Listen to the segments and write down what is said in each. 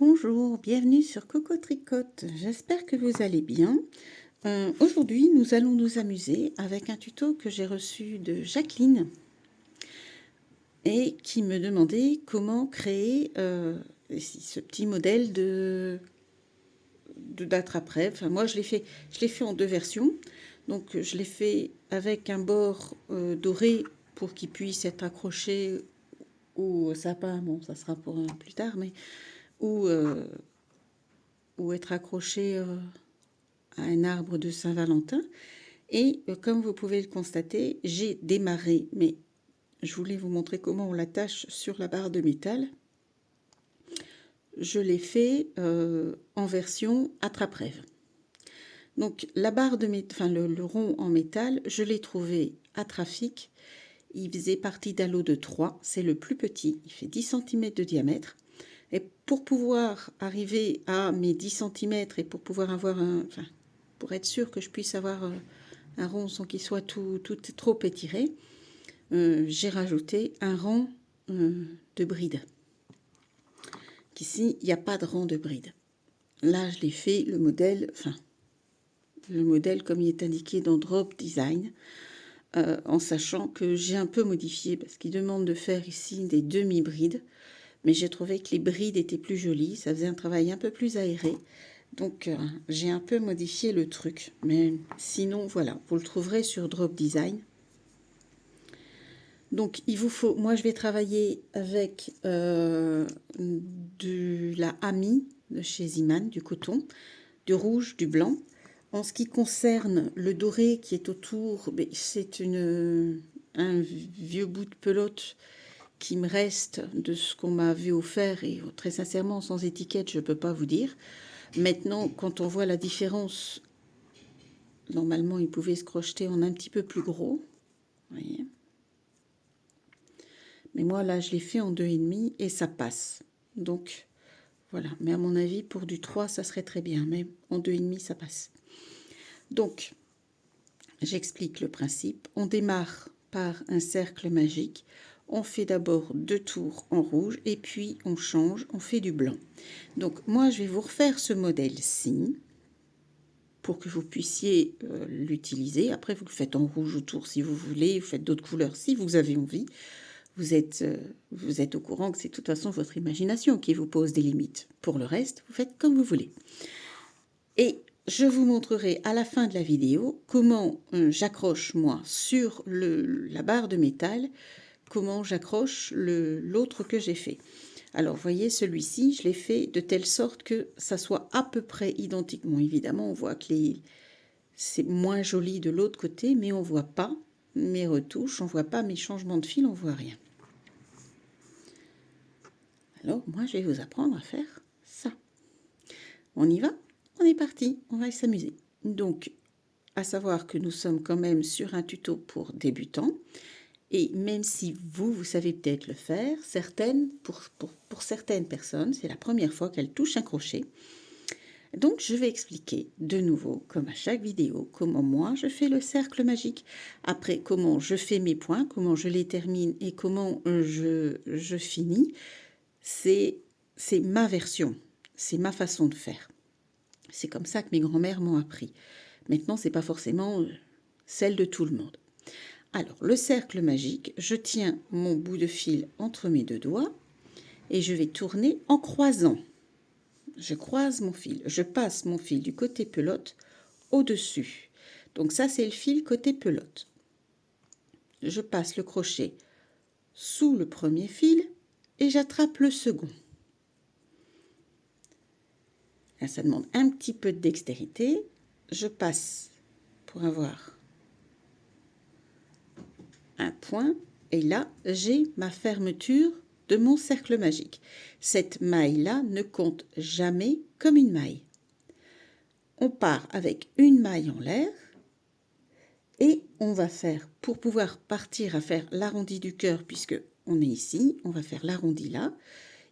Bonjour, bienvenue sur Coco Tricote. J'espère que vous allez bien. Aujourd'hui, nous allons nous amuser avec un tuto que j'ai reçu de Jacqueline et qui me demandait comment créer ce petit modèle d'attrape-rêve. Enfin, moi, je l'ai fait en deux versions. Donc, je l'ai fait avec un bord doré pour qu'il puisse être accroché au sapin. Bon, ça sera pour plus tard, mais ou être accroché à un arbre de Saint-Valentin. Et comme vous pouvez le constater, j'ai démarré, mais je voulais vous montrer comment on l'attache sur la barre de métal. Je l'ai fait en version attrape-rêve. Donc la barre de métal, enfin le rond en métal, je l'ai trouvé à Trafic. Il faisait partie d'un lot de 3, c'est le plus petit, il fait 10 cm de diamètre. Et pour pouvoir arriver à mes 10 cm et pour pouvoir avoir pour être sûr que je puisse avoir un rond sans qu'il soit tout trop étiré, j'ai rajouté un rang de bride. Ici, il n'y a pas de rang de bride. Là, je l'ai fait le modèle comme il est indiqué dans Drop Design, en sachant que j'ai un peu modifié parce qu'il demande de faire ici des demi-brides, mais j'ai trouvé que les brides étaient plus jolies, ça faisait un travail un peu plus aéré. Donc, j'ai un peu modifié le truc. Mais sinon, voilà, vous le trouverez sur Drop Design. Donc, il vous faut... Moi, je vais travailler avec de la Ami de chez Ziman, du coton, du rouge, du blanc. En ce qui concerne le doré qui est autour, c'est un vieux bout de pelote qui me reste de ce qu'on m'avait offert. Et très sincèrement, sans étiquette, je ne peux pas vous dire. Maintenant, quand on voit la différence, normalement, il pouvait se crocheter en un petit peu plus gros. Vous voyez. Mais moi, là, je l'ai fait en 2,5 et ça passe. Donc, voilà. Mais à mon avis, pour du 3, ça serait très bien. Mais en 2,5, ça passe. Donc, j'explique le principe. On démarre par un cercle magique. On fait d'abord 2 tours en rouge et puis on change, on fait du blanc. Donc, moi, je vais vous refaire ce modèle-ci pour que vous puissiez l'utiliser. Après, vous le faites en rouge autour si vous voulez. Vous faites d'autres couleurs si vous avez envie. Vous êtes au courant que c'est de toute façon votre imagination qui vous pose des limites. Pour le reste, vous faites comme vous voulez. Et je vous montrerai à la fin de la vidéo comment j'accroche moi sur la barre de métal, comment j'accroche l'autre que j'ai fait. Alors, vous voyez, celui-ci, je l'ai fait de telle sorte que ça soit à peu près identiquement. Évidemment, on voit que c'est moins joli de l'autre côté, mais on ne voit pas mes retouches, on ne voit pas mes changements de fil, on ne voit rien. Alors, moi, je vais vous apprendre à faire ça. On y va? On est parti, on va s'amuser. Donc, à savoir que nous sommes quand même sur un tuto pour débutants. Et même si vous savez peut-être le faire, pour certaines personnes, c'est la première fois qu'elles touchent un crochet. Donc, je vais expliquer de nouveau, comme à chaque vidéo, comment moi je fais le cercle magique. Après, comment je fais mes points, comment je les termine et comment je finis. C'est ma version, c'est ma façon de faire. C'est comme ça que mes grands-mères m'ont appris. Maintenant, c'est pas forcément celle de tout le monde. Alors, le cercle magique, je tiens mon bout de fil entre mes 2 doigts et je vais tourner en croisant. Je croise mon fil, je passe mon fil du côté pelote au-dessus. Donc ça, c'est le fil côté pelote. Je passe le crochet sous le premier fil et j'attrape le second. Là, ça demande un petit peu de dextérité. Je passe pour avoir un point et là, j'ai ma fermeture de mon cercle magique. Cette maille-là ne compte jamais comme une maille. On part avec une maille en l'air et on va faire, pour pouvoir partir à faire l'arrondi du cœur, puisque on est ici, on va faire l'arrondi là,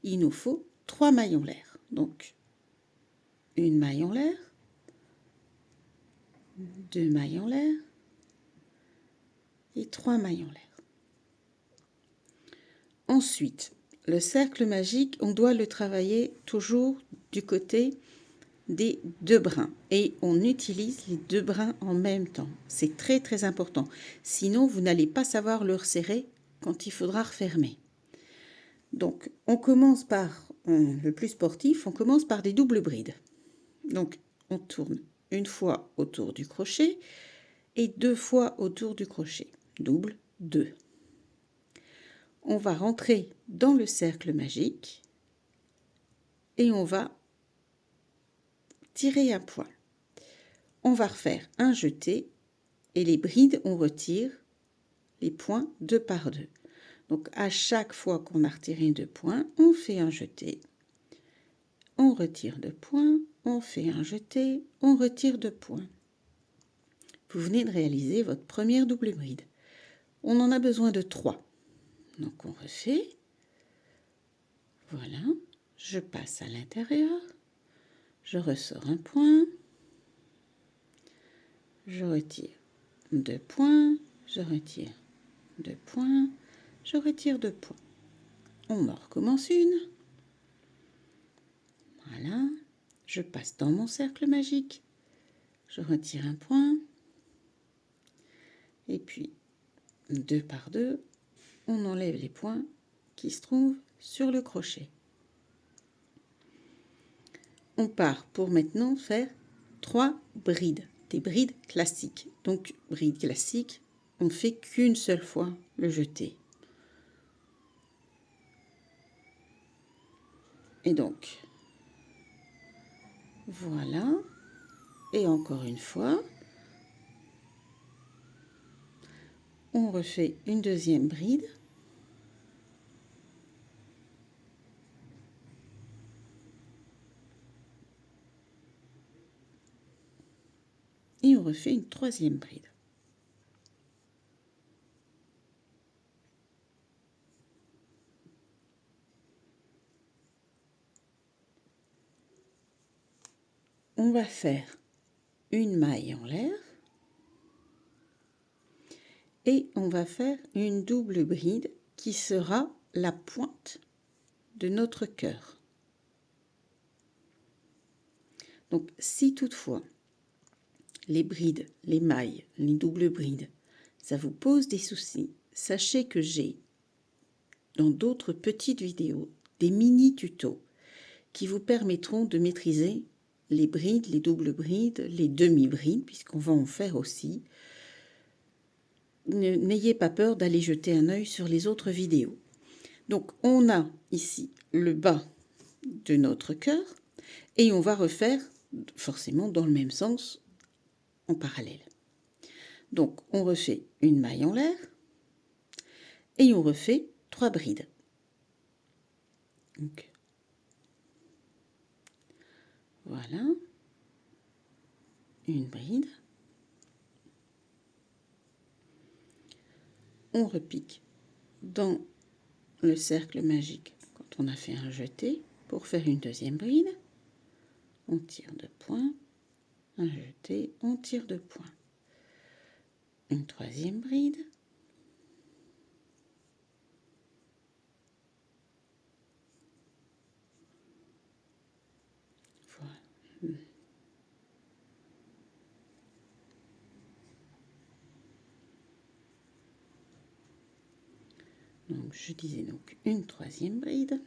il nous faut 3 mailles en l'air. Donc, une maille en l'air, 2 mailles en l'air et 3 mailles en l'air. Ensuite, le cercle magique, on doit le travailler toujours du côté des 2 brins. Et on utilise les 2 brins en même temps. C'est très très important. Sinon, vous n'allez pas savoir le resserrer quand il faudra refermer. Donc, on commence par le plus sportif, on commence par des doubles brides. Donc, on tourne une fois autour du crochet et 2 fois autour du crochet. Double, 2. On va rentrer dans le cercle magique et on va tirer un point. On va refaire un jeté et les brides, on retire les points 2 par 2. Donc, à chaque fois qu'on a retiré 2 points, on fait un jeté. On retire 2 points, on fait un jeté, on retire 2 points. Vous venez de réaliser votre première double bride. On en a besoin de 3. Donc on refait. Voilà. Je passe à l'intérieur. Je ressors un point. Je retire 2 points. Je retire 2 points. Je retire 2 points. On en recommence une. Voilà. Je passe dans mon cercle magique. Je retire un point. Et puis, 2 par 2, on enlève les points qui se trouvent sur le crochet. On part pour maintenant faire 3 brides, des brides classiques. Donc, brides classiques, on ne fait qu'une seule fois le jeté. Et donc, voilà. Et encore une fois, on refait une deuxième bride. Et on refait une troisième bride. On va faire une maille en l'air et on va faire une double bride qui sera la pointe de notre cœur. Donc, si toutefois les brides, les mailles, les doubles brides, ça vous pose des soucis, sachez que j'ai dans d'autres petites vidéos des mini tutos qui vous permettront de maîtriser les brides, les doubles brides, les demi-brides, puisqu'on va en faire aussi. N'ayez pas peur d'aller jeter un œil sur les autres vidéos. Donc, on a ici le bas de notre cœur et on va refaire forcément dans le même sens en parallèle. Donc, on refait une maille en l'air et on refait 3 brides. Donc, voilà, une bride. On repique dans le cercle magique quand on a fait un jeté pour faire une deuxième bride. On tire 2 points, un jeté, on tire 2 points. Une troisième bride. Voilà. Donc, je disais donc une troisième bride.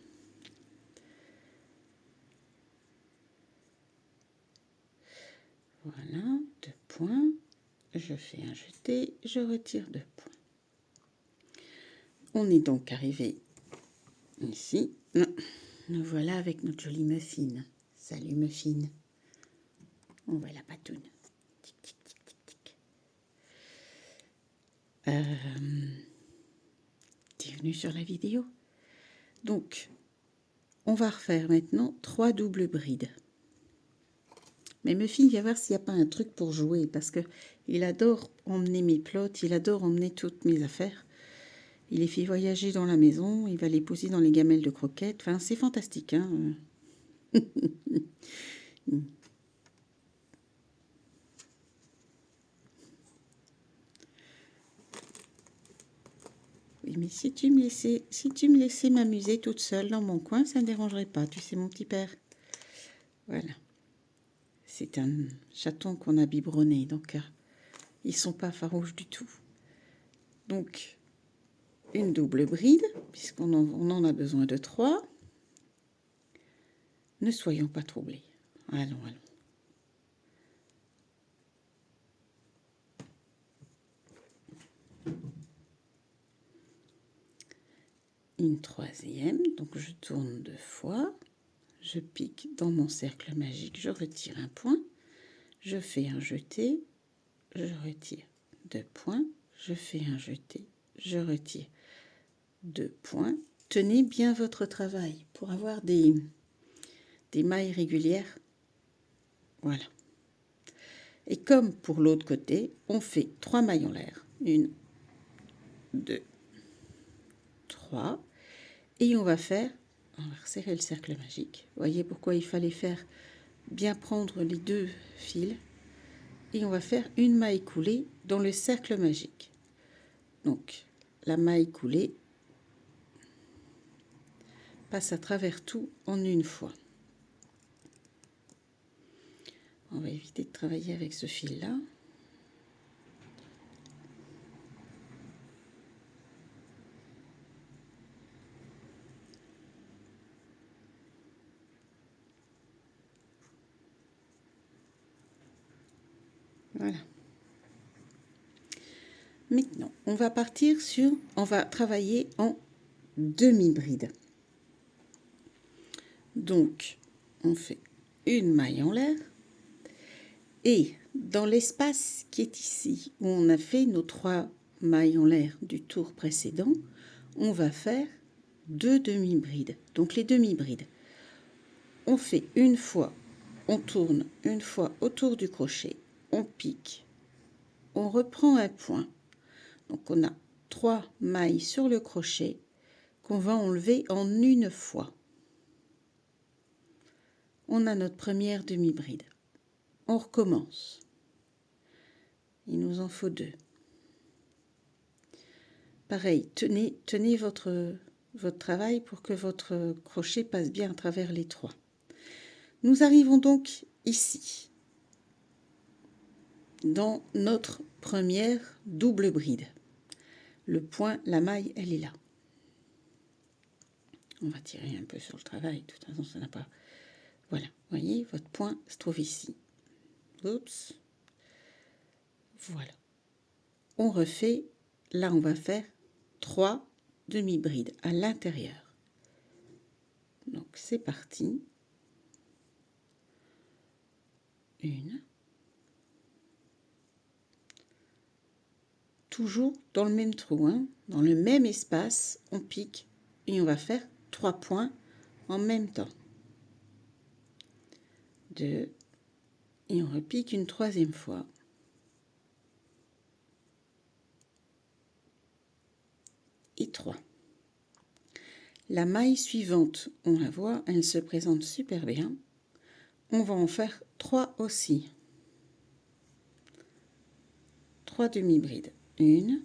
Voilà, 2 points. Je fais un jeté, je retire 2 points. On est donc arrivé ici. Nous voilà avec notre jolie muffine. Salut muffine. On voit la patoune. Tic, tic, tic, tic, tic. Bienvenue sur la vidéo. Donc, on va refaire maintenant 3 doubles brides. Mais Muffin, viens voir s'il n'y a pas un truc pour jouer, parce que il adore emmener mes plots, il adore emmener toutes mes affaires. Il les fait voyager dans la maison, il va les poser dans les gamelles de croquettes. Enfin, c'est fantastique, hein. Oui, mais si tu me laissais m'amuser toute seule dans mon coin, ça ne dérangerait pas, tu sais, mon petit père. Voilà. C'est un chaton qu'on a biberonné, donc ils sont pas farouches du tout. Donc, une double bride, puisqu'on on en a besoin de 3. Ne soyons pas troublés. Allons. Une troisième, donc je tourne 2 fois. Je pique dans mon cercle magique, je retire un point. Je fais un jeté, je retire 2 points. Je fais un jeté, je retire 2 points. Tenez bien votre travail pour avoir des mailles régulières. Voilà. Et comme pour l'autre côté, on fait 3 mailles en l'air. 1, 2, 3. Et on va resserrer le cercle magique. Vous voyez pourquoi il fallait bien prendre les 2 fils. Et on va faire une maille coulée dans le cercle magique. Donc, la maille coulée passe à travers tout en une fois. On va éviter de travailler avec ce fil-là. Voilà. Maintenant, on va travailler en demi-bride. Donc, on fait une maille en l'air. Et dans l'espace qui est ici, où on a fait nos 3 mailles en l'air du tour précédent, on va faire 2 demi-brides. Donc les demi-brides, on fait une fois, on tourne une fois autour du crochet, on pique, on reprend un point. Donc on a 3 mailles sur le crochet qu'on va enlever en une fois. On a notre première demi-bride. On recommence. Il nous en faut 2. Pareil, tenez votre travail pour que votre crochet passe bien à travers les 3. Nous arrivons donc ici, dans notre première double bride. Le point, la maille, elle est là. On va tirer un peu sur le travail, de toute façon, ça n'a pas... Voilà, vous voyez, votre point se trouve ici. Oups. Voilà. On refait, là on va faire 3 demi-brides à l'intérieur. Donc c'est parti. 1. Toujours dans le même trou, hein, dans le même espace, on pique et on va faire 3 points en même temps. 2 et on repique une troisième fois. Et 3. La maille suivante, on la voit, elle se présente super bien. On va en faire 3 aussi. 3 demi-brides. 1,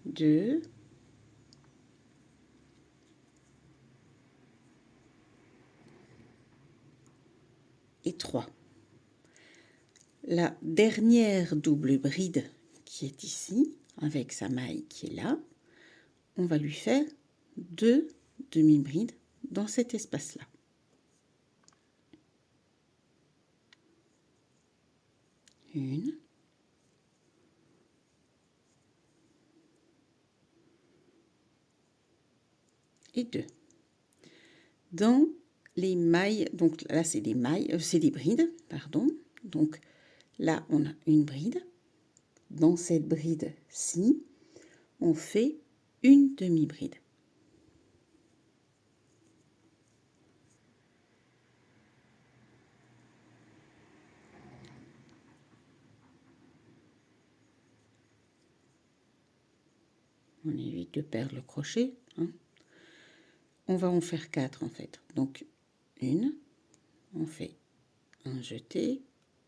2, et 3. La dernière double bride qui est ici, avec sa maille qui est là, on va lui faire 2 demi-brides dans cet espace-là. 1, et 2. Dans les mailles, donc là c'est des mailles, c'est des brides, pardon. Donc là on a une bride. Dans cette bride-ci, on fait une demi-bride. On évite de perdre le crochet, hein. On va en faire 4 en fait. Donc 1, on fait un jeté,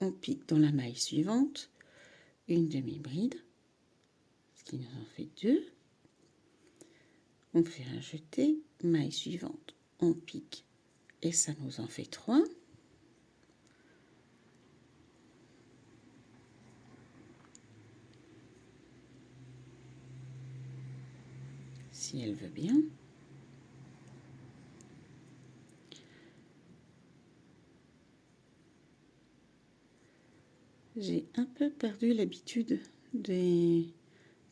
on pique dans la maille suivante une demi-bride, ce qui nous en fait 2. On fait un jeté, maille suivante, on pique et ça nous en fait 3. Si elle veut bien. J'ai un peu perdu l'habitude des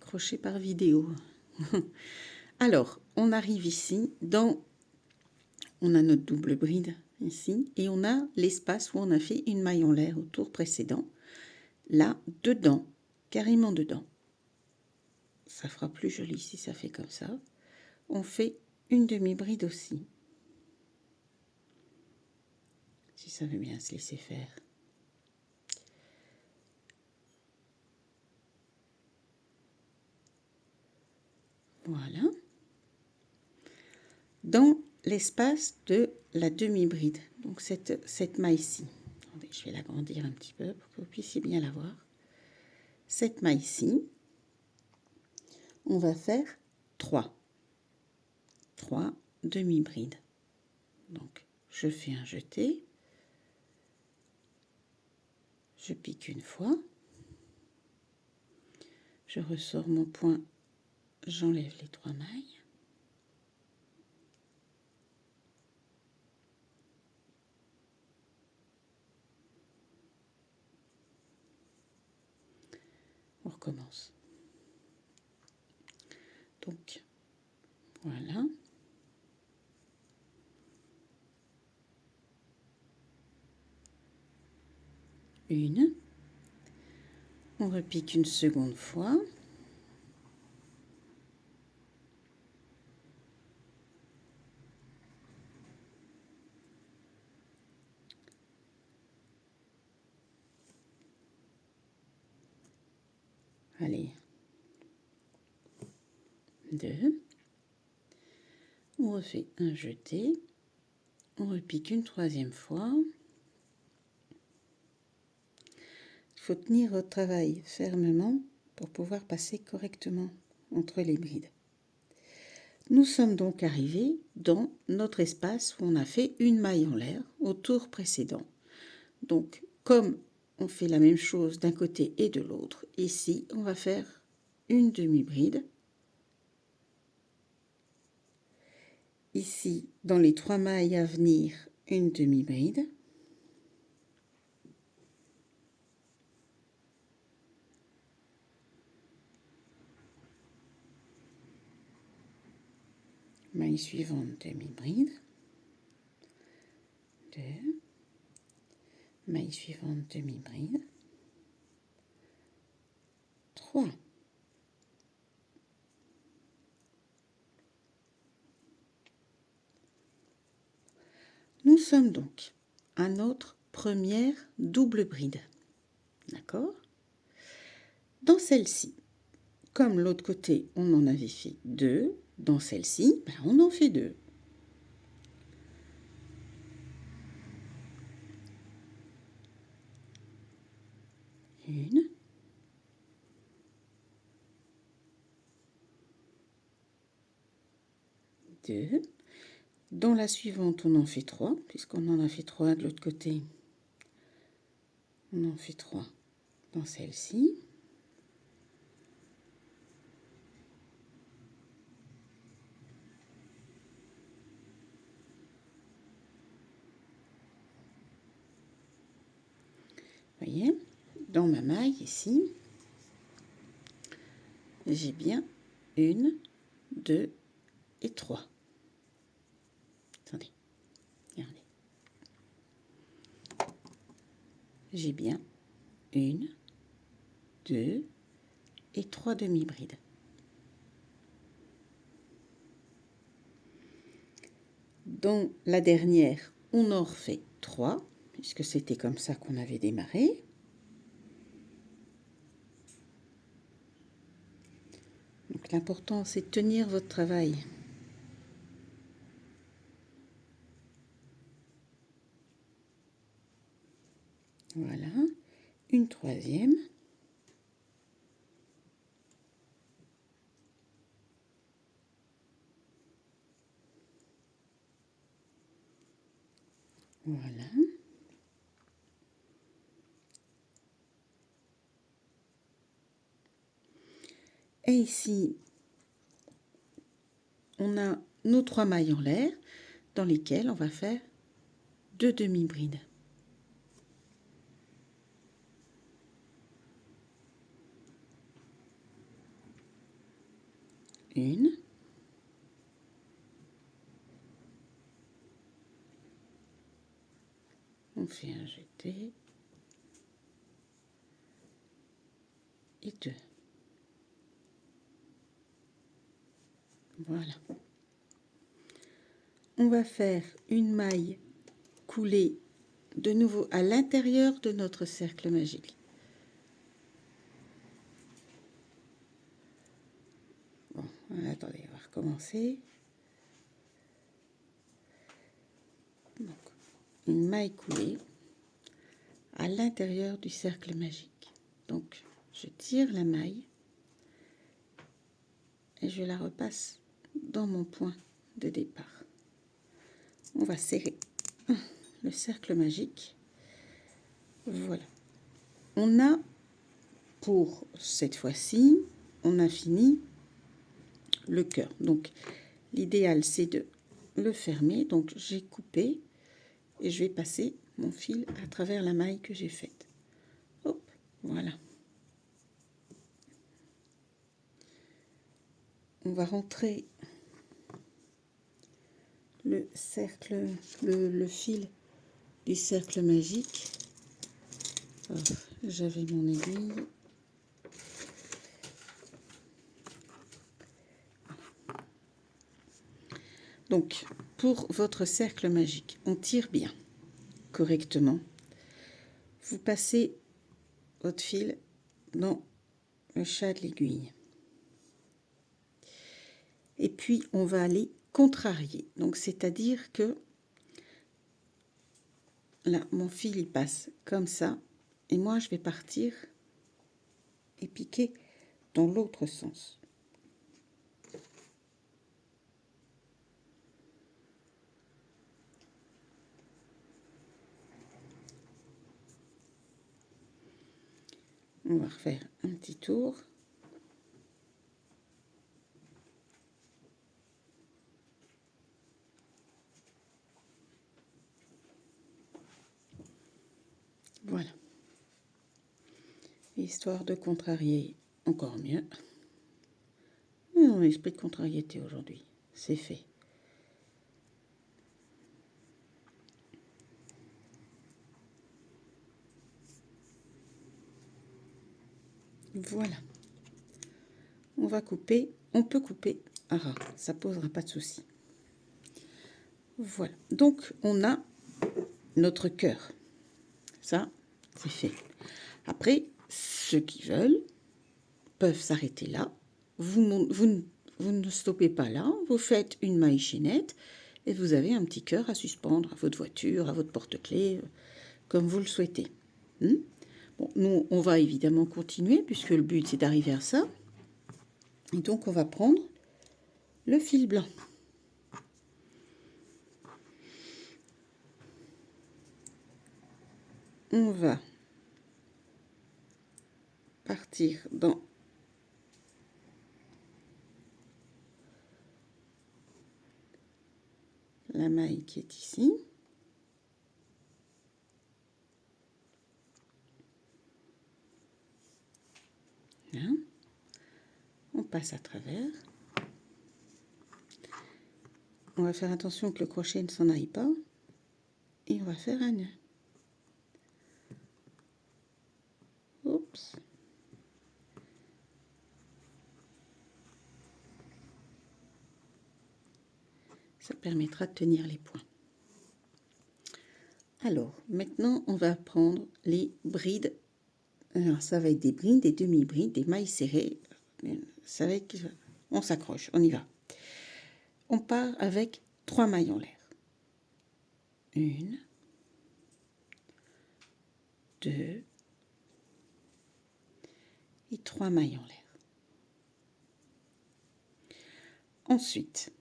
crochets par vidéo. Alors, on arrive ici, on a notre double bride ici, et on a l'espace où on a fait une maille en l'air au tour précédent. Là, dedans, carrément dedans. Ça fera plus joli si ça fait comme ça. On fait une demi-bride aussi. Si ça veut bien se laisser faire. Voilà. Dans l'espace de la demi-bride, donc cette maille-ci. Attendez, je vais l'agrandir un petit peu pour que vous puissiez bien la voir. Cette maille-ci, on va faire 3 demi-brides. Donc, je fais un jeté, je pique une fois, je ressors mon point, j'enlève les 3 mailles. On recommence. Donc, voilà. Une. On repique une seconde fois. Allez. 2. On refait un jeté. On repique une troisième fois. Il faut tenir votre travail fermement pour pouvoir passer correctement entre les brides. Nous sommes donc arrivés dans notre espace où on a fait une maille en l'air au tour précédent. Donc, comme on fait la même chose d'un côté et de l'autre, ici, on va faire une demi-bride. Ici, dans les 3 mailles à venir, une demi-bride. Maille suivante, demi-bride. 2. Maille suivante, demi-bride. 3. Nous sommes donc à notre première double bride. D'accord? Dans celle-ci, comme l'autre côté, on en avait fait 2, dans celle-ci, on en fait 2. Une. Deux. Dans la suivante, on en fait 3, puisqu'on en a fait 3 de l'autre côté. On en fait 3 dans celle-ci. Vous voyez, dans ma maille ici, j'ai bien 1, 2 et 3. Attendez, regardez. J'ai bien 1, 2 et 3 demi-brides. Dans la dernière, on en refait 3, puisque c'était comme ça qu'on avait démarré. Donc l'important, c'est de tenir votre travail. Voilà. une troisième. Voilà. Et ici, on a nos 3 mailles en l'air dans lesquelles on va faire 2 demi-brides. Une. On fait un jeté. Et 2. Voilà. On va faire une maille coulée de nouveau à l'intérieur de notre cercle magique. Bon, attendez, on va recommencer. Donc, une maille coulée à l'intérieur du cercle magique. Donc, je tire la maille et je la repasse dans mon point de départ. On va serrer le cercle magique. Voilà. On a, pour cette fois-ci, on a fini le cœur. Donc, l'idéal, c'est de le fermer. Donc, j'ai coupé et je vais passer mon fil à travers la maille que j'ai faite. Hop, voilà. On va rentrer le cercle, le fil du cercle magique. Oh, j'avais mon aiguille. Donc, pour votre cercle magique, on tire bien, correctement. Vous passez votre fil dans le chat de l'aiguille. Et puis, on va aller contrarier. Donc, c'est-à-dire que là, mon fil, il passe comme ça. Et moi, je vais partir et piquer dans l'autre sens. On va refaire un petit tour. Voilà. Histoire de contrarier encore mieux. On a l'esprit de contrariété aujourd'hui. C'est fait. Voilà. On va couper. On peut couper à ras. Ça posera pas de souci. Voilà. Donc, on a notre cœur. Ça, c'est fait. Après, ceux qui veulent peuvent s'arrêter là. Vous ne stoppez pas là. Vous faites une maille chaînette et vous avez un petit cœur à suspendre à votre voiture, à votre porte-clés, comme vous le souhaitez. Bon, nous, on va évidemment continuer puisque le but, c'est d'arriver à ça. Et donc, on va prendre le fil blanc. On va partir dans la maille qui est ici. Là. On passe à travers. On va faire attention que le crochet ne s'en aille pas. Et on va faire un nœud. Oups. Ça permettra de tenir les points. Alors, maintenant, on va prendre les brides. Alors, ça va être des brides, des demi-brides, des mailles serrées. Ça va être... On s'accroche, on y va. On part avec 3 mailles en l'air. 1, 2, et 3 mailles en l'air. Ensuite,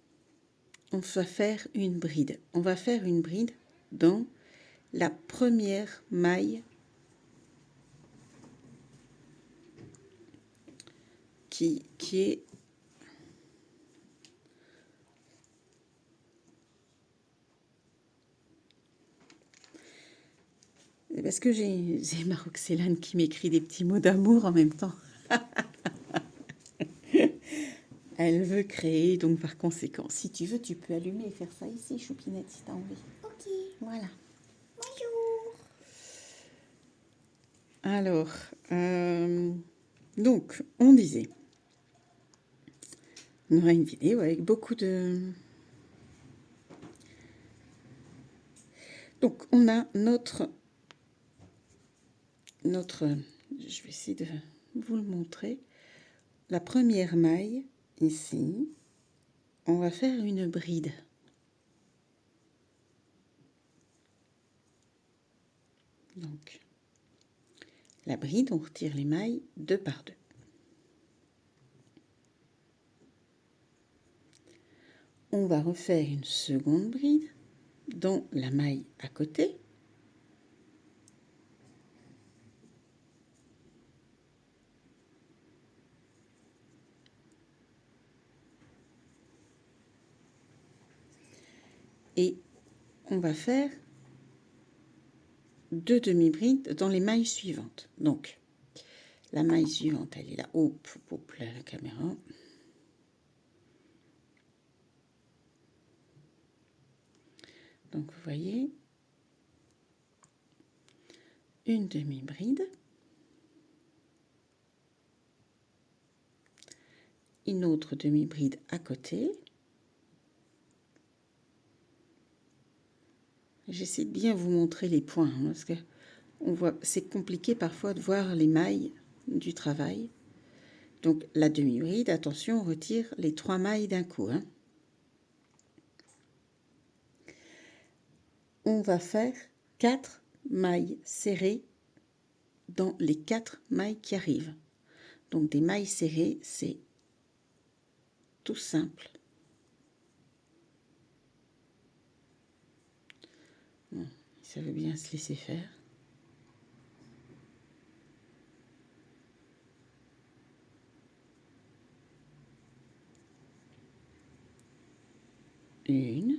on va faire une bride. On va faire une bride dans la première maille qui est parce que j'ai ma Roxelane qui m'écrit des petits mots d'amour en même temps. Elle veut créer, donc par conséquent, si tu veux, tu peux allumer et faire ça ici, Choupinette, si t'as envie. Ok. Voilà. Bonjour. Alors, donc, on disait, on aura une vidéo avec beaucoup de... Donc, on a notre... Je vais essayer de vous le montrer. La première maille, ici, on va faire une bride. Donc, la bride, on retire les mailles 2 par 2. On va refaire une seconde bride dans la maille à côté. Et on va faire 2 demi-brides dans les mailles suivantes. Donc, la maille suivante, elle est là. Hop, hop, là, la caméra. Donc, vous voyez, une demi-bride, une autre demi-bride à côté. J'essaie de bien vous montrer les points, hein, parce que on voit, c'est compliqué parfois de voir les mailles du travail. Donc, la demi-bride, attention, on retire les 3 mailles d'un coup. Hein. On va faire 4 mailles serrées dans les 4 mailles qui arrivent. Donc, des mailles serrées, c'est tout simple. Bon, ça veut bien se laisser faire. Une,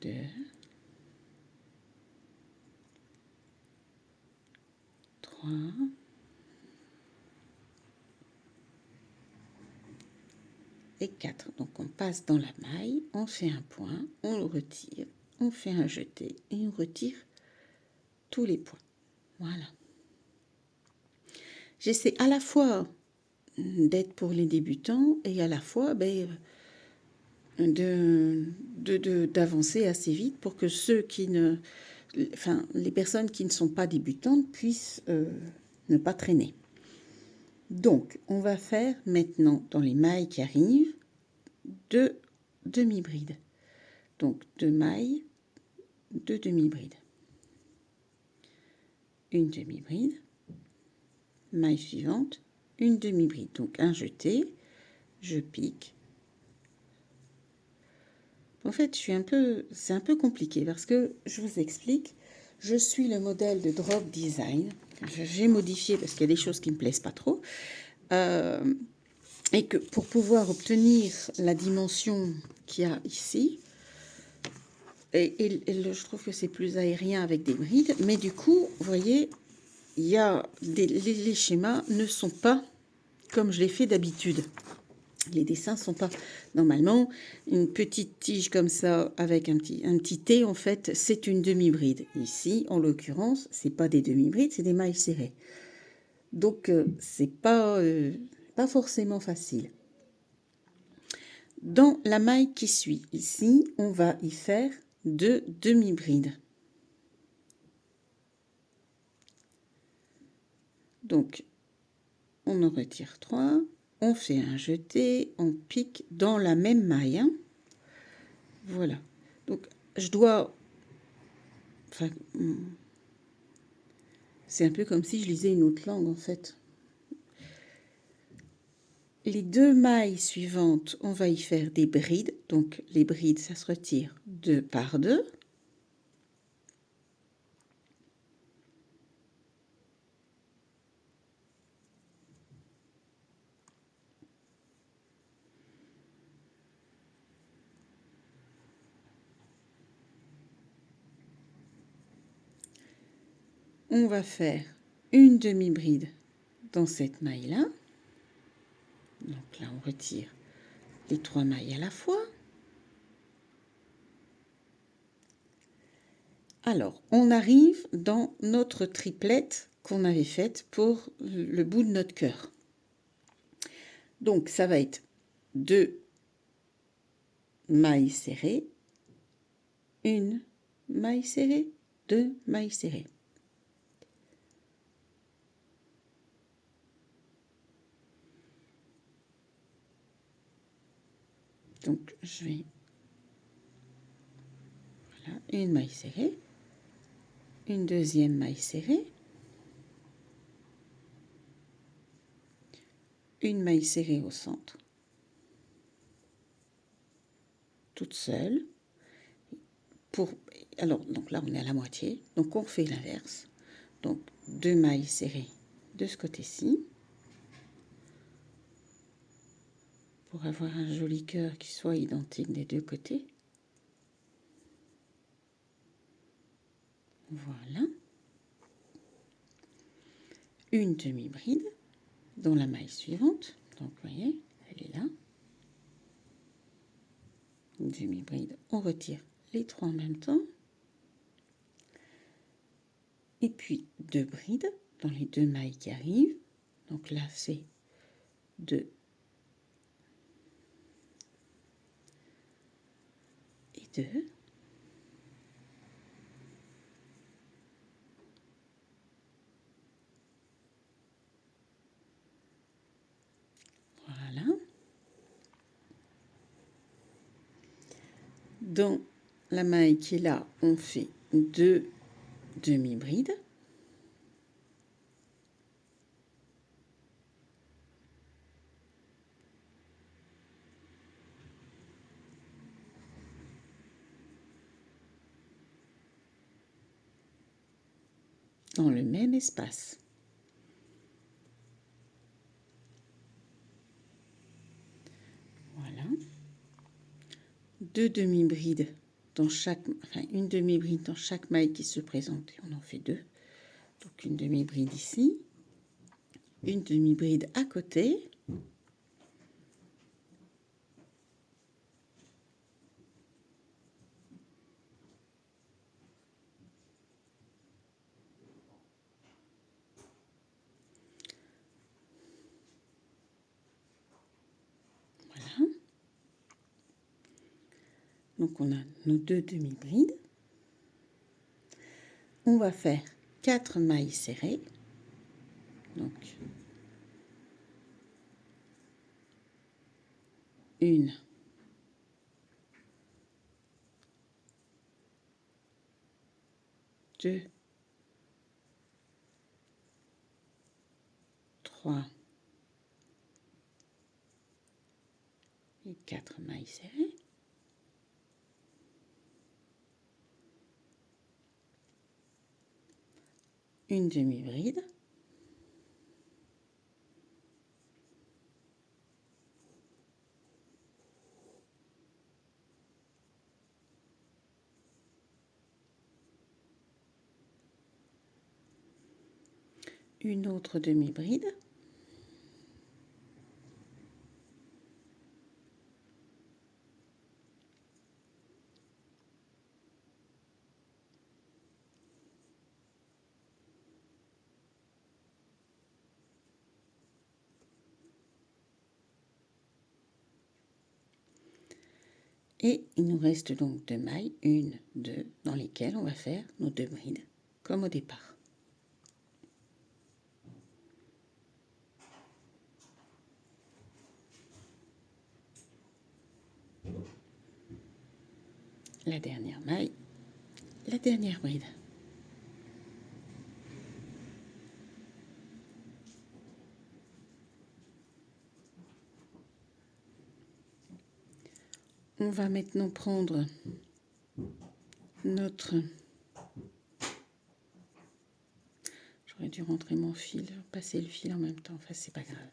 2, 3, et 4. Donc on passe dans la maille, on fait un point, on le retire, on fait un jeté et on retire tous les points. Voilà. J'essaie à la fois d'être pour les débutants et à la fois d'avancer assez vite pour que ceux qui ne... Enfin, les personnes qui ne sont pas débutantes puissent ne pas traîner. Donc, on va faire maintenant, dans les mailles qui arrivent, 2 demi-brides. Donc, 2 mailles, 2 demi-brides. Une demi-bride, maille suivante, une demi-bride. Donc, un jeté, je pique. En fait, c'est un peu compliqué parce que, je vous explique, je suis le modèle de Drop Design. J'ai modifié parce qu'il y a des choses qui ne me plaisent pas trop. Et que pour pouvoir obtenir la dimension qu'il y a ici, je trouve que c'est plus aérien avec des brides, mais du coup, vous voyez, il y a les schémas ne sont pas comme je l'ai fait d'habitude. Les dessins sont pas normalement une petite tige comme ça avec un petit T, en fait, c'est une demi-bride. Ici, en l'occurrence, c'est pas des demi-brides, c'est des mailles serrées. Donc c'est pas forcément facile. Dans la maille qui suit, ici, on va y faire 2 demi-brides. Donc, on en retire 3, on fait un jeté, on pique dans la même maille. Hein. Voilà. Donc, je dois... Enfin, C'est un peu comme si je lisais une autre langue en fait. Les 2 mailles suivantes, on va y faire des brides. Donc les brides, ça se retire 2 par 2. On va faire une demi-bride dans cette maille-là. Donc là, on retire les 3 mailles à la fois. Alors, on arrive dans notre triplette qu'on avait faite pour le bout de notre cœur. Donc, ça va être 2 mailles serrées, 1 maille serrée, 2 mailles serrées. Donc, je vais... Voilà, une maille serrée, une deuxième maille serrée, une maille serrée au centre, toute seule. Alors, donc là, on est à la moitié, donc on fait l'inverse. Donc, 2 mailles serrées de ce côté-ci, pour avoir un joli cœur qui soit identique des 2 côtés. Voilà. Une demi-bride dans la maille suivante. Donc, vous voyez, elle est là. Une demi-bride, on retire les 3 en même temps. Et puis, 2 brides dans les 2 mailles qui arrivent. Donc là, c'est 2 et 2. Voilà. Dans la maille qui est là, on fait 2 demi-brides. Dans le même espace. Voilà. 2 demi-brides dans chaque, enfin une demi-bride dans chaque maille qui se présente, et on en fait 2. Donc une demi-bride ici, une demi-bride à côté, voilà. Donc on a nos 2 demi-brides. On va faire 4 mailles serrées. Donc, une, deux, 3 et 4 mailles serrées. Une demi-bride. Une autre demi-bride. Et il nous reste donc 2 mailles, 1, 2, dans lesquelles on va faire nos 2 brides, comme au départ. La dernière maille, la dernière bride. On va maintenant prendre notre... J'aurais dû rentrer mon fil, passer le fil en même temps, enfin c'est pas grave.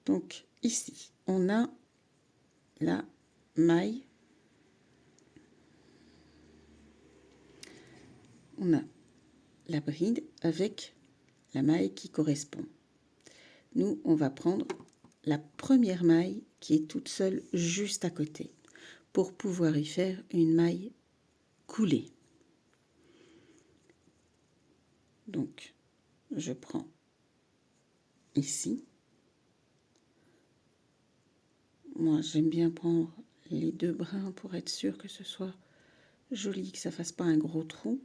Donc ici, on a la maille. On a la bride avec la maille qui correspond. Nous, on va prendre la première maille qui est toute seule juste à côté pour pouvoir y faire une maille coulée. Donc, je prends ici. Moi, j'aime bien prendre les deux brins pour être sûr que ce soit joli, que ça fasse pas un gros trou.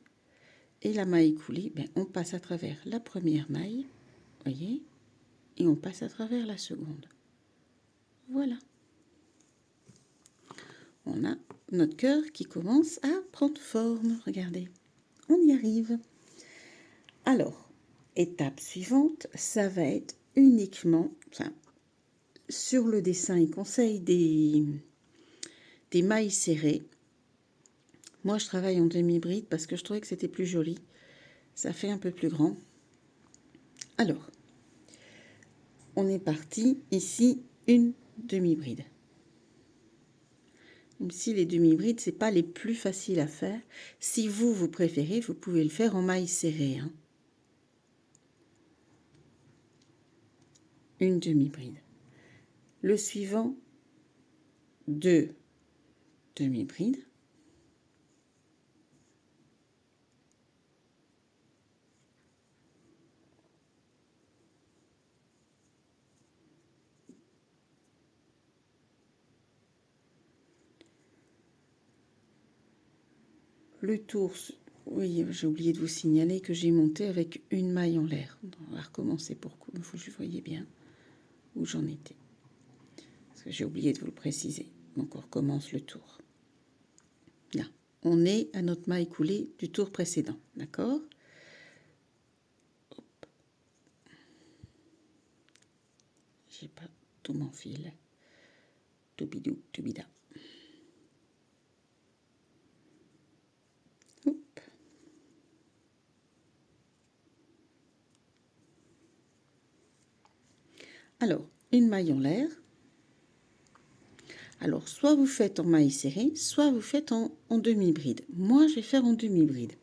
Et la maille coulée, ben, on passe à travers la première maille, voyez, et on passe à travers la seconde. Voilà. On a notre cœur qui commence à prendre forme. Regardez, on y arrive. Alors, étape suivante, ça va être uniquement, enfin, sur le dessin, il conseille des mailles serrées. Moi, je travaille en demi-bride parce que je trouvais que c'était plus joli. Ça fait un peu plus grand. Alors, on est parti. Ici, une demi-bride. Même si les demi-brides, ce n'est pas les plus faciles à faire. Si vous préférez, vous pouvez le faire en maille serrée. Hein. Une demi-bride. Le suivant, 2 demi-brides. Le tour, oui, j'ai oublié de vous signaler que j'ai monté avec une maille en l'air. On va recommencer pour que vous voyez bien où j'en étais. Parce que j'ai oublié de vous le préciser. Donc on recommence le tour. Là, on est à notre maille coulée du tour précédent, d'accord ? J'ai pas tout mon fil. Toubidou, toubida. Hop. Alors, une maille en l'air. Alors, soit vous faites en maille serrée, soit vous faites en demi-bride. Moi, je vais faire en demi-bride.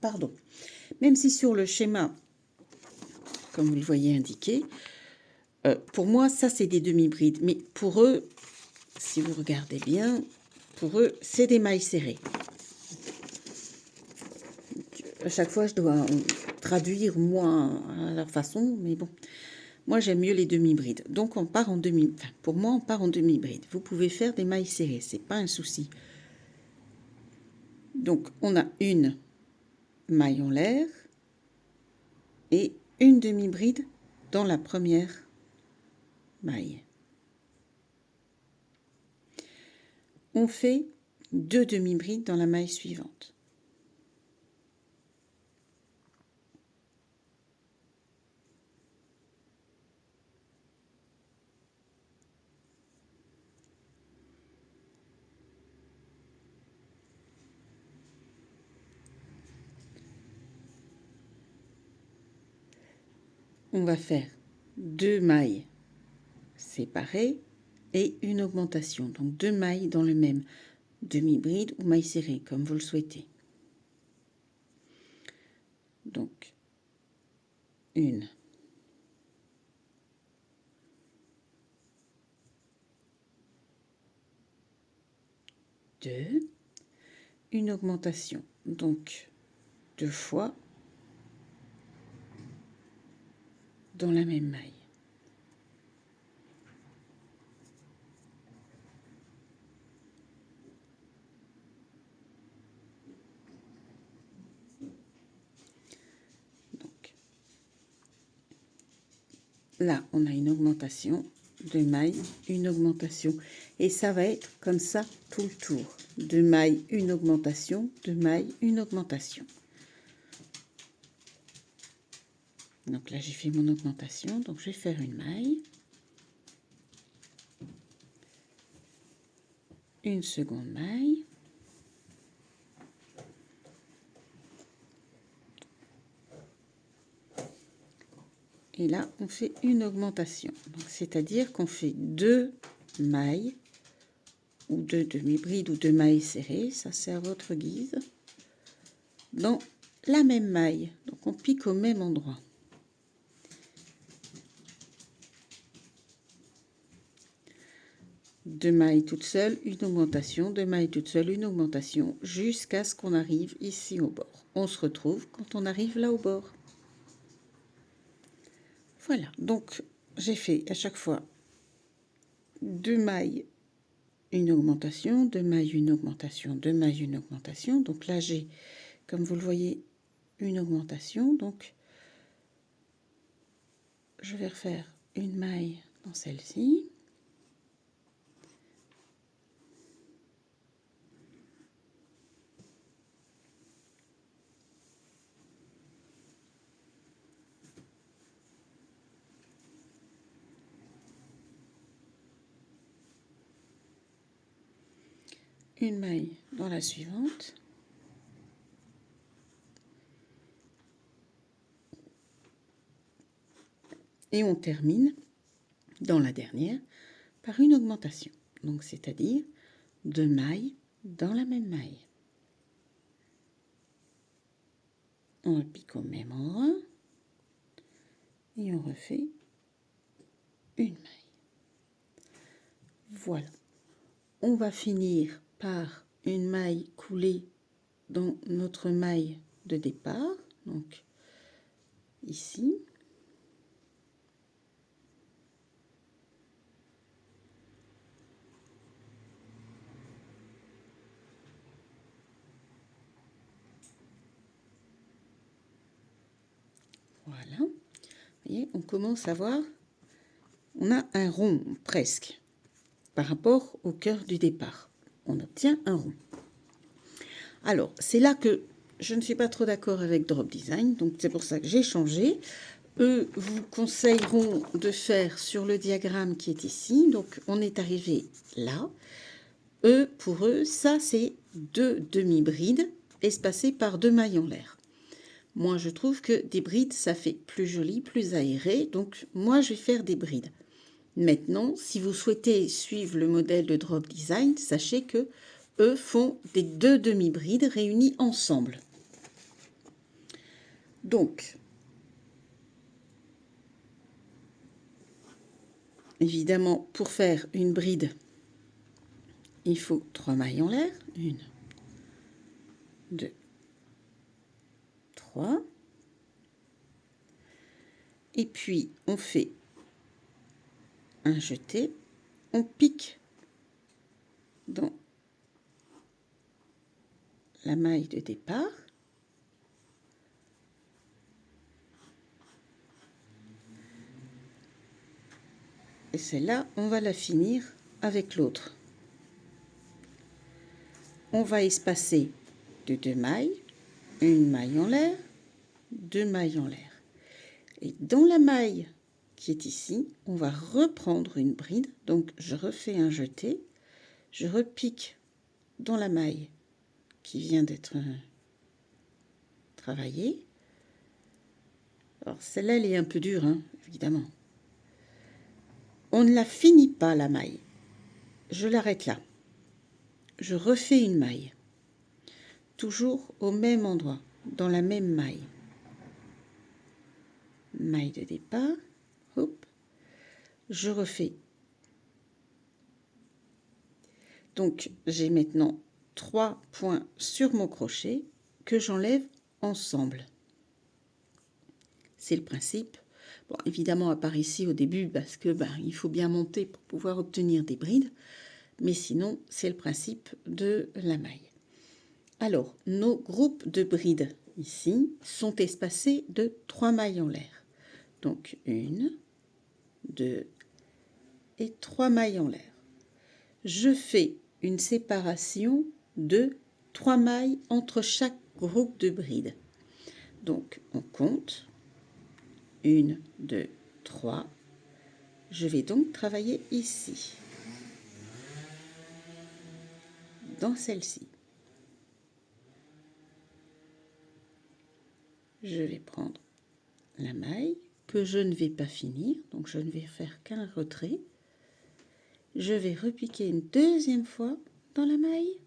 Pardon. Même si sur le schéma, comme vous le voyez indiqué, pour moi, ça, c'est des demi-brides. Mais pour eux, si vous regardez bien, pour eux, c'est des mailles serrées. Donc, à chaque fois, je dois traduire, moi, à leur façon, mais bon. Moi, j'aime mieux les demi-brides. Donc, on part en demi... Enfin, pour moi, on part en demi-bride. Vous pouvez faire des mailles serrées, c'est pas un souci. Donc, on a une maille en l'air et une demi-bride dans la première maille. On fait 2 demi-brides dans la maille suivante. On va faire 2 mailles séparées et une augmentation. Donc 2 mailles dans le même demi-bride ou maille serrée, comme vous le souhaitez. Donc, 1, 2, une augmentation. Donc, 2 fois dans la même maille. Donc, là, on a une augmentation, 2 mailles, une augmentation. Et ça va être comme ça tout le tour. 2 mailles, une augmentation, 2 mailles, une augmentation. Donc là, j'ai fait mon augmentation, donc je vais faire une maille. une seconde maille. Et là, on fait une augmentation. C'est-à-dire qu'on fait 2 mailles, ou 2 demi-brides, ou 2 mailles serrées, ça c'est à votre guise, dans la même maille. Donc on pique au même endroit. Deux mailles toutes seules, une augmentation, 2 mailles toutes seules, une augmentation, jusqu'à ce qu'on arrive ici au bord. On se retrouve quand on arrive là au bord. Voilà, donc j'ai fait à chaque fois 2 mailles, une augmentation, 2 mailles, une augmentation, 2 mailles, une augmentation. Donc là j'ai, comme vous le voyez, une augmentation. Donc je vais refaire une maille dans celle-ci. Une maille dans la suivante. Et on termine dans la dernière par une augmentation. Donc c'est-à-dire 2 mailles dans la même maille. On repique au même endroit et on refait une maille. Voilà. On va finir par une maille coulée dans notre maille de départ. Donc ici. Voilà. Vous voyez, on commence à voir, on a un rond presque par rapport au cœur du départ. On obtient un rond. Alors, c'est là que je ne suis pas trop d'accord avec Drop Design, donc c'est pour ça que j'ai changé. Eux vous conseilleront de faire sur le diagramme qui est ici. Donc, on est arrivé là. Pour eux, ça, c'est 2 demi-brides espacées par 2 mailles en l'air. Moi, je trouve que des brides, ça fait plus joli, plus aéré. Donc, moi, je vais faire des brides. Maintenant, si vous souhaitez suivre le modèle de Drop Design, sachez que eux font des 2 demi-brides réunies ensemble. Donc, évidemment, pour faire une bride, il faut 3 mailles en l'air. 1, 2, 3. Et puis, on fait un jeté. On pique dans la maille de départ. Et celle-là, on va la finir avec l'autre. On va espacer de 2 mailles, une maille en l'air, 2 mailles en l'air. Et dans la maille qui est ici, on va reprendre une bride. Donc, je refais un jeté. Je repique dans la maille qui vient d'être travaillée. Alors, celle-là, elle est un peu dure, hein, évidemment. On ne la finit pas, la maille. Je l'arrête là. Je refais une maille. Toujours au même endroit, dans la même maille. Maille de départ. Hop. Je refais. Donc, j'ai maintenant 3 points sur mon crochet que j'enlève ensemble. C'est le principe. Bon, évidemment, à part ici au début, parce que il faut bien monter pour pouvoir obtenir des brides. Mais sinon, c'est le principe de la maille. Alors, nos groupes de brides ici sont espacés de 3 mailles en l'air. Donc, 1, 2 et 3 mailles en l'air. Je fais une séparation de 3 mailles entre chaque groupe de brides. Donc, on compte. 1, 2, 3. Je vais donc travailler ici. dans celle-ci. Je vais prendre la maille que je ne vais pas finir, donc je ne vais faire qu'un retrait. Je vais repiquer une deuxième fois dans la maille.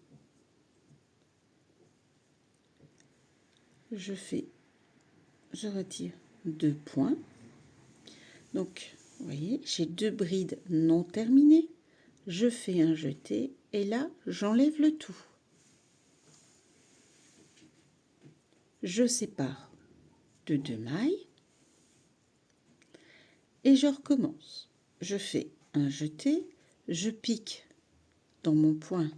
Je retire 2 points. Donc, vous voyez, j'ai 2 brides non terminées. Je fais un jeté et là, j'enlève le tout. Je sépare de 2 mailles et je recommence. Je fais un jeté, je pique dans mon point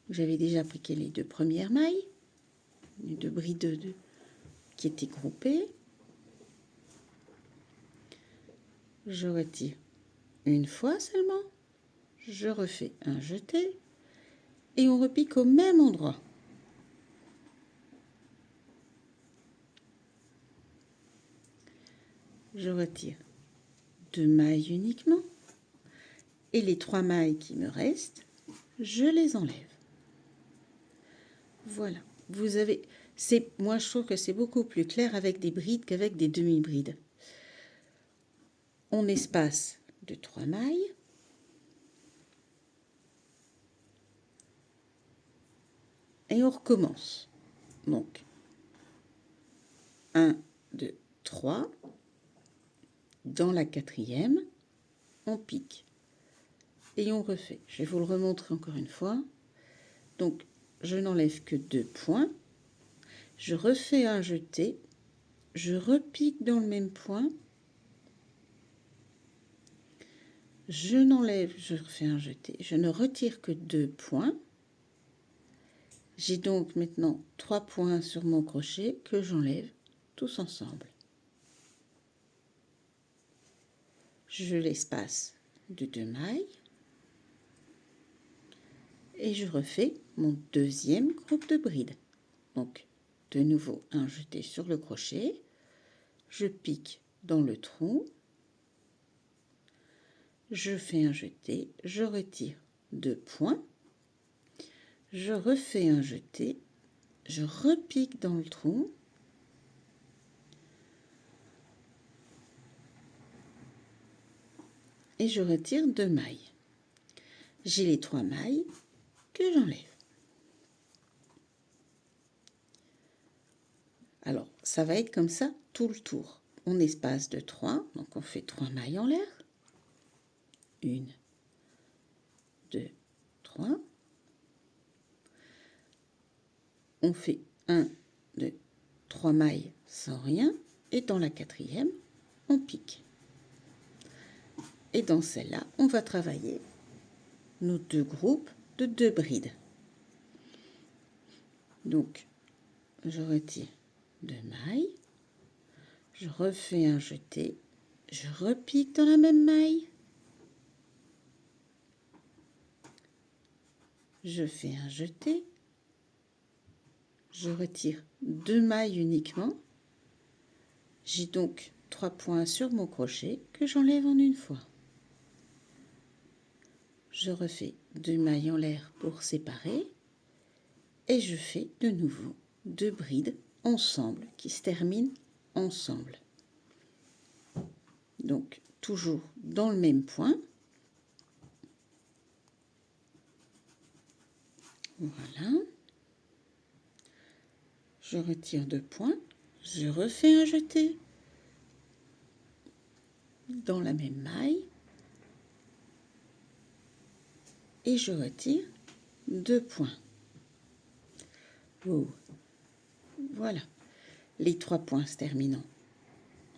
où j'avais déjà piqué les 2 premières mailles, les 2 brides qui étaient groupées. Je retire une fois seulement, je refais un jeté et on repique au même endroit. Je retire 2 mailles uniquement et les 3 mailles qui me restent, je les enlève. Voilà, vous avez, moi je trouve que c'est beaucoup plus clair avec des brides qu'avec des demi-brides. On espace de 3 mailles. Et on recommence. Donc, 1, 2, 3. Dans la 4e, on pique. Et on refait. Je vais vous le remontrer encore une fois. Donc, je n'enlève que 2 points. Je refais un jeté. Je repique dans le même point. Je n'enlève, je refais un jeté. Je ne retire que 2 points. J'ai donc maintenant 3 points sur mon crochet que j'enlève tous ensemble. Je l'espace de 2 mailles et je refais mon deuxième groupe de brides. Donc, de nouveau un jeté sur le crochet, je pique dans le trou, je fais un jeté, je retire 2 points, je refais un jeté, je repique dans le trou, et je retire 2 mailles. J'ai les 3 mailles que j'enlève. Alors, ça va être comme ça tout le tour. On espace de 3, donc on fait 3 mailles en l'air. 1, 2, 3. On fait 1, 2, 3 mailles sans rien. Et dans la 4e, on pique. Et dans celle-là, on va travailler nos 2 groupes de 2 brides. Donc, je retire 2 mailles, je refais un jeté, je repique dans la même maille, je fais un jeté, je retire 2 mailles uniquement, j'ai donc 3 points sur mon crochet que j'enlève en une fois. Je refais 2 mailles en l'air pour séparer et je fais de nouveau 2 brides ensemble qui se terminent ensemble. Donc toujours dans le même point. Voilà. Je retire 2 points, je refais un jeté dans la même maille et je retire 2 points. Oh. Voilà. Les 3 points se terminant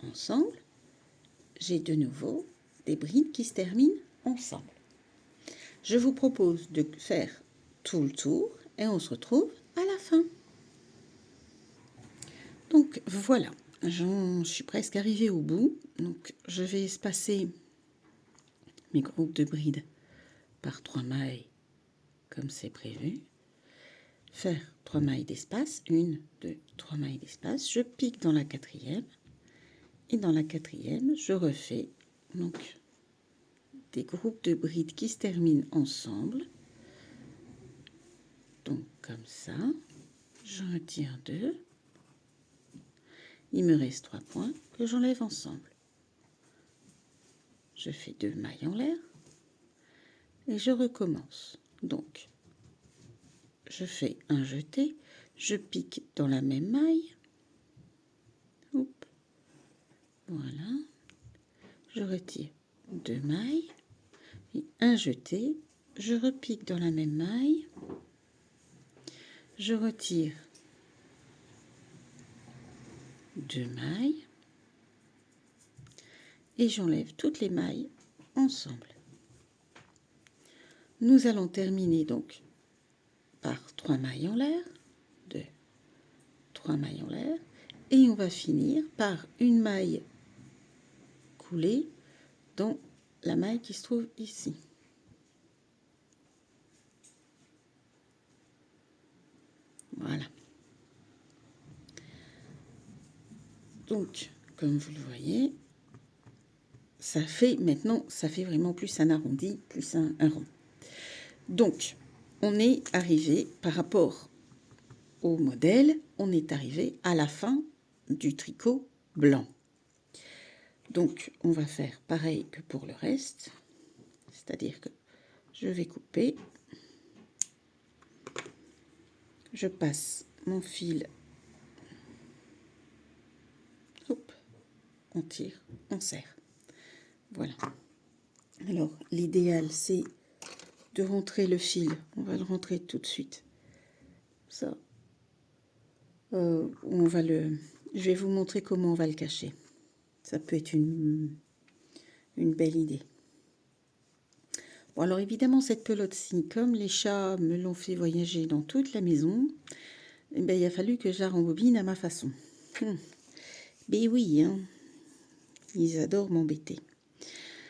ensemble, j'ai de nouveau des brides qui se terminent ensemble. Je vous propose de faire tout le tour et on se retrouve à la fin. Donc voilà, je suis presque arrivée au bout. Donc je vais espacer mes groupes de brides par 3 mailles comme c'est prévu. Faire 3 mailles d'espace, 1, 2, 3 mailles d'espace. Je pique dans la 4e et dans la 4e, je refais donc des groupes de brides qui se terminent ensemble. Donc comme ça, j'en retire 2. Il me reste 3 points que j'enlève ensemble. Je fais 2 mailles en l'air et je recommence. Donc, je fais un jeté, je pique dans la même maille. Hop. Voilà. Je retire 2 mailles et un jeté. Je repique dans la même maille. Je retire 2 mailles et j'enlève toutes les mailles ensemble. Nous allons terminer donc par 3 mailles en l'air, 2, 3 mailles en l'air, et on va finir par une maille coulée dans la maille qui se trouve ici. Voilà. Donc, comme vous le voyez, ça fait vraiment plus un arrondi, plus un rond. Donc, on est arrivé par rapport au modèle, on est arrivé à la fin du tricot blanc. Donc, on va faire pareil que pour le reste, c'est-à-dire que je vais couper, je passe mon fil, hop, on tire, on serre. Voilà. Alors, l'idéal, c'est de rentrer le fil. On va le rentrer tout de suite. Ça. Je vais vous montrer comment on va le cacher. Ça peut être une belle idée. Bon, alors évidemment, cette pelote-ci, comme les chats me l'ont fait voyager dans toute la maison, eh ben, il a fallu que je la rembobine à ma façon. Ben oui, hein, ils adorent m'embêter.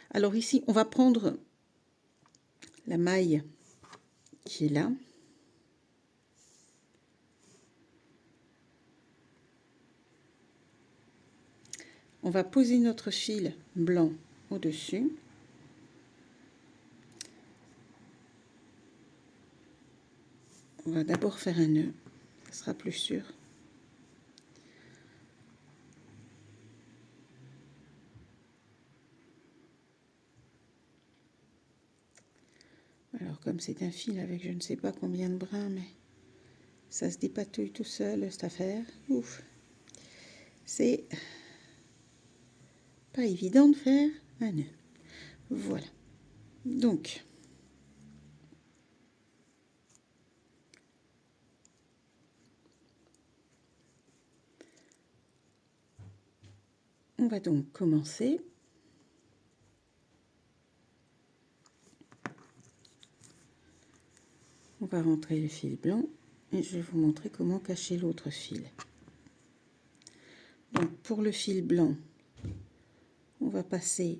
Alors ici, on va prendre la maille qui est là. On va poser notre fil blanc au-dessus. On va d'abord faire un nœud, ça sera plus sûr. Alors comme c'est un fil avec je ne sais pas combien de brins, mais ça se dépatouille tout seul cette affaire. Ouf. C'est pas évident de faire un nœud. Voilà. Donc, on va donc commencer. On va rentrer le fil blanc et je vais vous montrer comment cacher l'autre fil. Donc pour le fil blanc, on va passer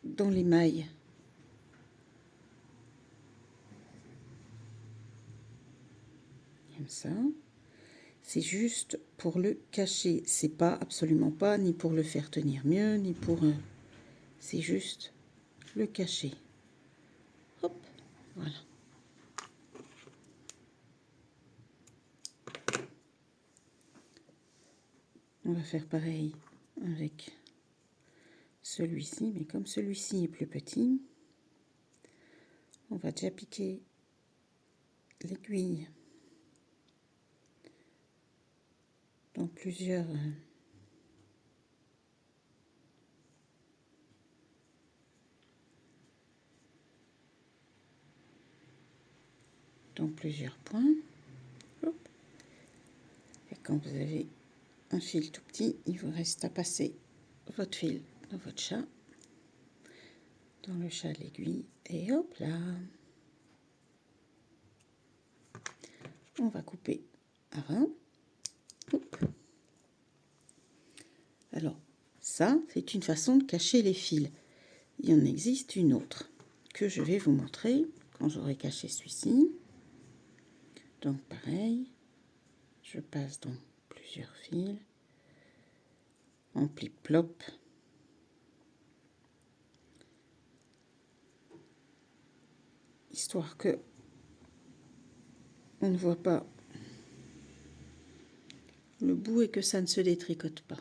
dans les mailles comme ça. C'est juste pour le cacher. C'est pas absolument pas ni pour le faire tenir mieux ni pour c'est juste le cacher. Hop, voilà. On va faire pareil avec celui-ci, mais comme celui-ci est plus petit, on va déjà piquer l'aiguille dans plusieurs points. Hop. Et quand vous avez un fil tout petit, il vous reste à passer votre fil dans votre chat, dans le chat de l'aiguille, et hop là. On va couper avant. Hop. Alors, ça, c'est une façon de cacher les fils. Il y en existe une autre que je vais vous montrer quand j'aurai caché celui-ci. Donc, pareil, je passe dans plusieurs fils, en pli-plop. Histoire que on ne voit pas le bout et que ça ne se détricote pas.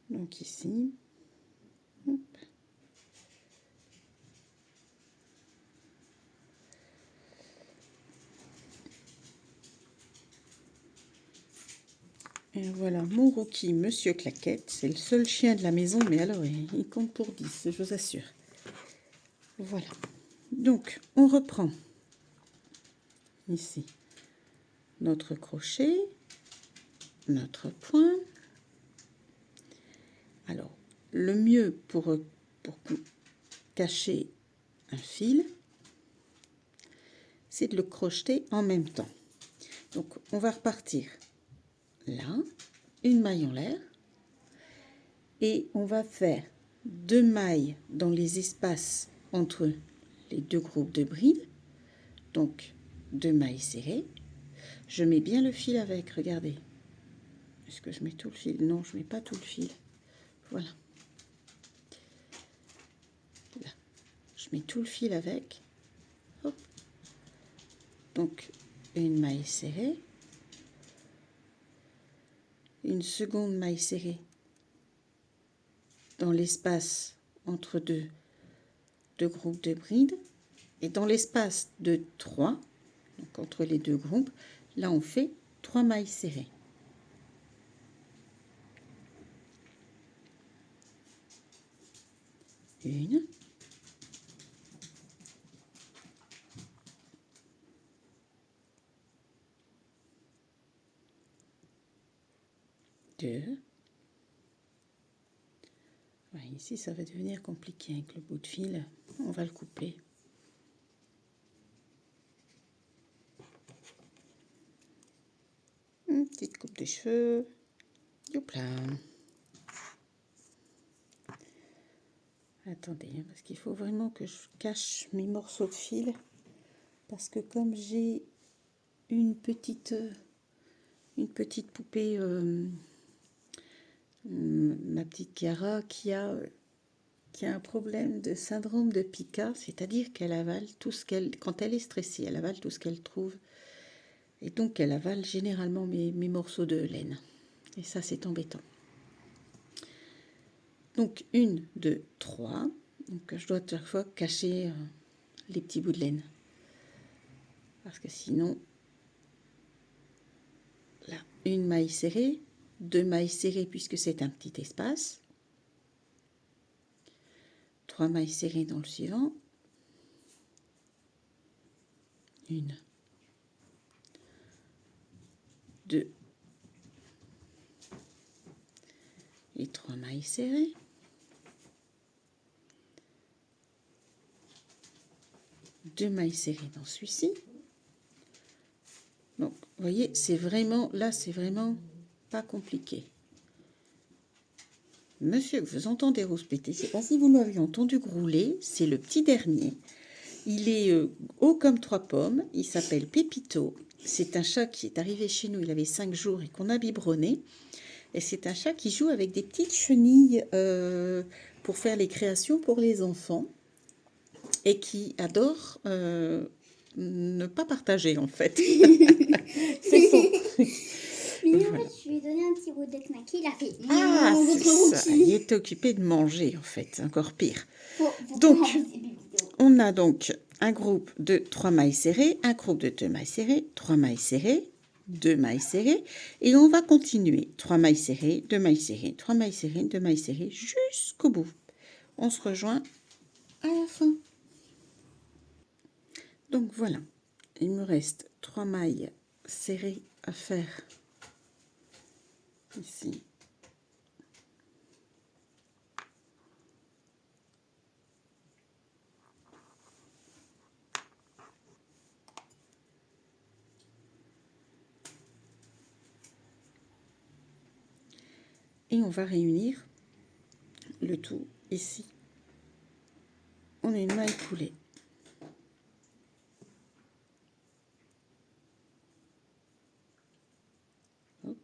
Donc ici, hop. Et voilà mon rookie, Monsieur Claquette. C'est le seul chien de la maison, mais alors il compte pour 10, je vous assure. Voilà. Donc, on reprend ici notre crochet, notre point. Alors, le mieux pour cacher un fil, c'est de le crocheter en même temps. Donc, on va repartir là, une maille en l'air, et on va faire 2 mailles dans les espaces entre les 2 groupes de brides, donc 2 mailles serrées. Je mets bien le fil avec, regardez. Est-ce que je mets tout le fil? Non, je mets pas tout le fil. Voilà. Là. Je mets tout le fil avec. Hop. Donc, une maille serrée. Une seconde maille serrée dans l'espace entre deux groupes de brides. Et dans l'espace de 3, donc entre les 2 groupes, là on fait 3 mailles serrées. Une. Deux. Ouais, ici, ça va devenir compliqué avec le bout de fil. On va le couper. Une petite coupe de cheveux. Youpla. Attendez, parce qu'il faut vraiment que je cache mes morceaux de fil. Parce que comme j'ai une petite poupée, ma petite Chiara, qui a un problème de syndrome de Pica, c'est-à-dire qu'elle avale tout ce qu'elle, quand elle est stressée, elle avale tout ce qu'elle trouve. Et donc elle avale généralement mes morceaux de laine. Et ça, c'est embêtant. Donc 1, 2, 3. Donc je dois chaque fois cacher les petits bouts de laine. Parce que sinon, là, une maille serrée, 2 mailles serrées puisque c'est un petit espace. 3 mailles serrées dans le suivant. 1, 2 et 3 mailles serrées. Deux mailles serrées dans celui-ci. Donc, vous voyez, c'est vraiment, là, c'est vraiment pas compliqué. Monsieur, vous entendez rouspéter, je ne sais pas si vous m'avez entendu grouler, c'est le petit dernier. Il est haut comme 3 pommes, il s'appelle Pépito. C'est un chat qui est arrivé chez nous, il avait 5 jours et qu'on a biberonné. Et c'est un chat qui joue avec des petites chenilles pour faire les créations pour les enfants. Et qui adore ne pas partager, en fait. C'est son truc. Mais en fait, je lui ai donné un petit bout de knack. Il a fait Ah, votre c'est ça. rookie. Il est occupé de manger, en fait. Encore pire. Donc, on a donc un groupe de 3 mailles serrées, un groupe de 2 mailles serrées, 3 mailles serrées, 2 mailles serrées. Et on va continuer. 3 mailles serrées, 2 mailles serrées, 3 mailles serrées, 2 mailles serrées, jusqu'au bout. On se rejoint à la fin. Donc voilà, il me reste 3 mailles serrées à faire ici. Et on va réunir le tout ici. On a une maille coulée. Hop.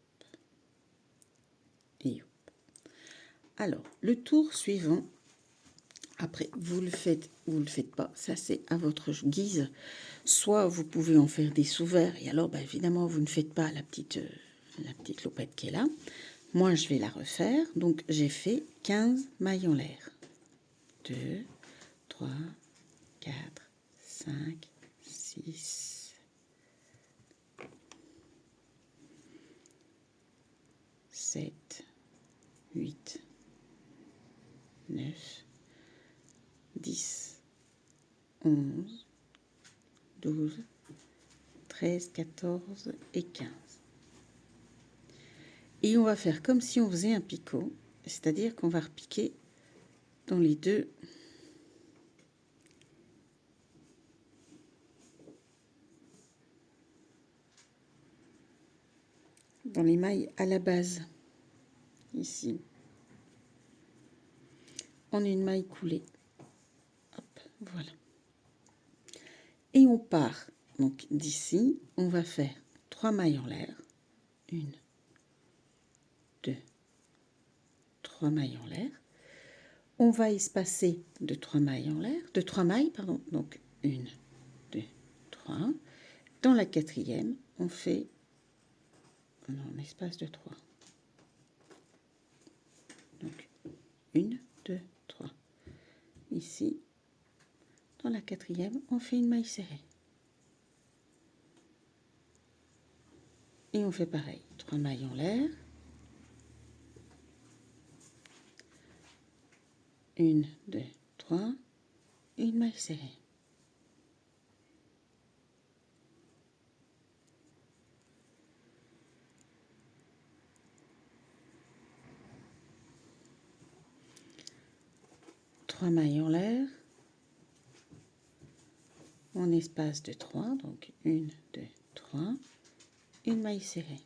Et hop. Alors, le tour suivant, Après, vous le faites pas, ça c'est à votre guise. Soit vous pouvez en faire des sous-verts, et alors évidemment vous ne faites pas la petite lopette qui est là. Moi je vais la refaire, donc j'ai fait 15 mailles en l'air. 2, 3, 4, 5, 6, 7, 8, 9, 10, 11, 12, 13, 14 et 15. Et on va faire comme si on faisait un picot, c'est-à-dire qu'on va repiquer dans les deux dans les mailles à la base, ici, en une maille coulée. Hop, voilà. Et on part, donc d'ici, on va faire 3 mailles en l'air. 1, 2, 3 mailles en l'air. On va espacer de 3 mailles en l'air, de 3 mailles, pardon, donc 1, 2, 3. Dans la quatrième, on fait un espace de 3. Donc 1, 2, 3. Ici, dans la quatrième, on fait une maille serrée. Et on fait pareil, 3 mailles en l'air. 1, 2, 3, une maille serrée. Trois mailles en l'air. On espace de 3, donc 1, 2, 3, une maille serrée.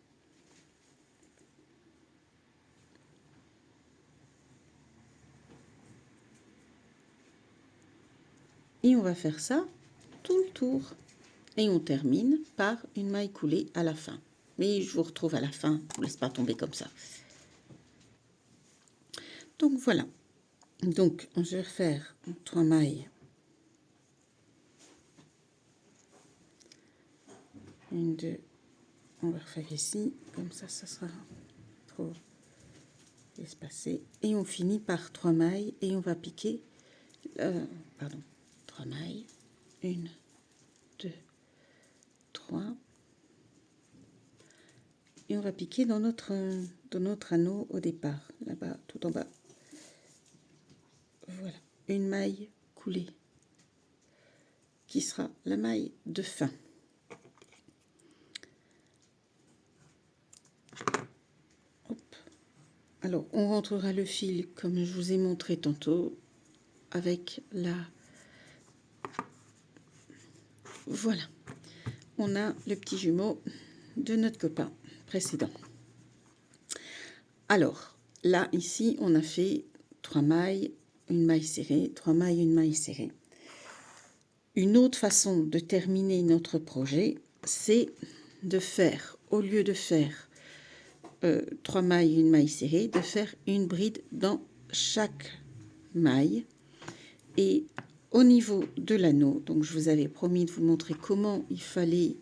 Et on va faire ça tout le tour. Et on termine par une maille coulée à la fin. Mais je vous retrouve à la fin, je ne vous laisse pas tomber comme ça. Donc voilà. Donc je vais faire 3 mailles. 1, 2, on va refaire ici, comme ça sera trop espacé. Et on finit par 3 mailles et on va piquer, 3 mailles, 1, 2, 3. Et on va piquer dans notre anneau au départ, là-bas, tout en bas. Voilà, une maille coulée, qui sera la maille de fin. Hop. Alors, on rentrera le fil, comme je vous ai montré tantôt, avec la... Voilà, on a le petit jumeau de notre copain précédent. Alors, là, ici, on a fait 3 mailles, une maille serrée, 3 mailles, une maille serrée. Une autre façon de terminer notre projet, c'est de faire, au lieu de faire 3 mailles, une maille serrée, de faire une bride dans chaque maille. Et au niveau de l'anneau, donc je vous avais promis de vous montrer comment il fallait,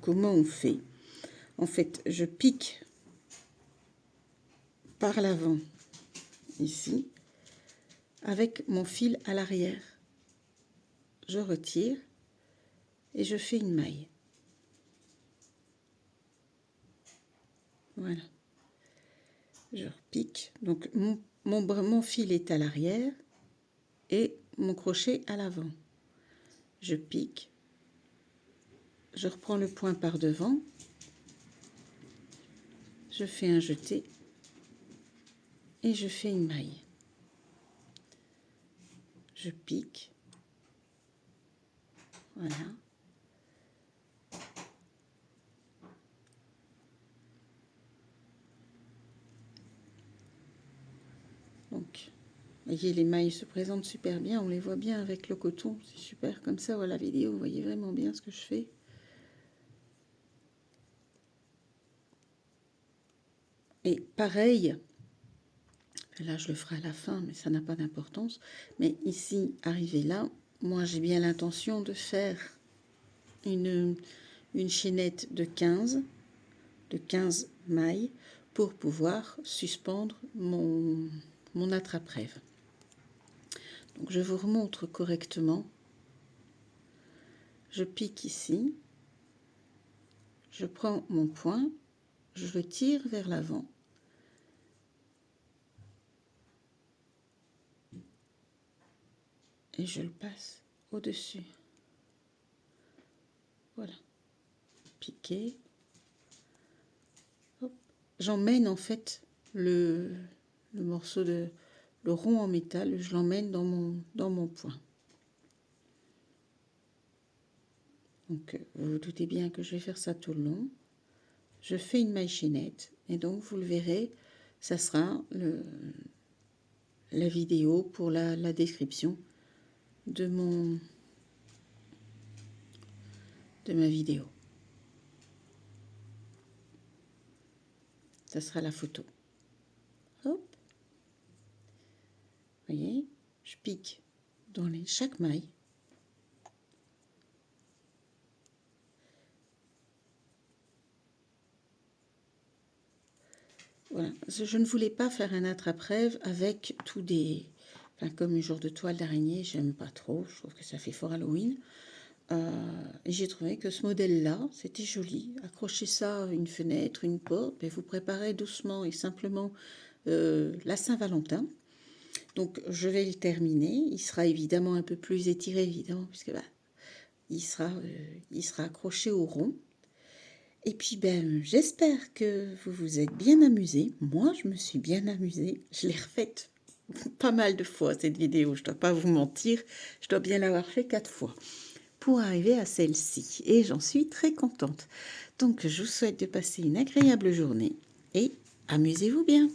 comment on fait. En fait, je pique par l'avant, ici, avec mon fil à l'arrière. Je retire et je fais une maille. Voilà. Je repique. Donc mon fil est à l'arrière et mon crochet à l'avant. Je pique. Je reprends le point par devant. Je fais un jeté et je fais une maille. Je pique. Voilà. Donc, vous voyez, les mailles se présentent super bien. On les voit bien avec le coton. C'est super. Comme ça, voilà la vidéo. Vous voyez vraiment bien ce que je fais. Et pareil, Là, je le ferai à la fin, mais ça n'a pas d'importance. Mais ici, arrivé là, moi, j'ai bien l'intention de faire une chaînette de 15 mailles pour pouvoir suspendre mon attrape-rêve. Donc, je vous remontre correctement. Je pique ici, je prends mon point, je le tire vers l'avant. Et je le passe au-dessus. Voilà. Piquer. J'emmène en fait le morceau le rond en métal, je l'emmène dans mon point. Donc vous vous doutez bien que je vais faire ça tout le long. Je fais une maille chaînette et donc vous le verrez, ça sera la vidéo pour la description de ma vidéo. Ça sera la photo. Hop. Vous voyez, je pique dans chaque maille. Voilà. Je ne voulais pas faire un attrape-rêve avec tous des... Enfin, comme une jour de toile d'araignée, j'aime pas trop. Je trouve que ça fait fort Halloween. Et j'ai trouvé que ce modèle-là, c'était joli. Accrochez ça à une fenêtre, une porte, et vous préparez doucement et simplement la Saint-Valentin. Donc, je vais le terminer. Il sera évidemment un peu plus étiré, évidemment, puisque il sera accroché au rond. Et puis, j'espère que vous vous êtes bien amusés. Moi, je me suis bien amusée. Je l'ai refaite pas mal de fois, cette vidéo. Je ne dois pas vous mentir. Je dois bien l'avoir fait 4 fois pour arriver à celle-ci. Et j'en suis très contente. Donc, je vous souhaite de passer une agréable journée et amusez-vous bien.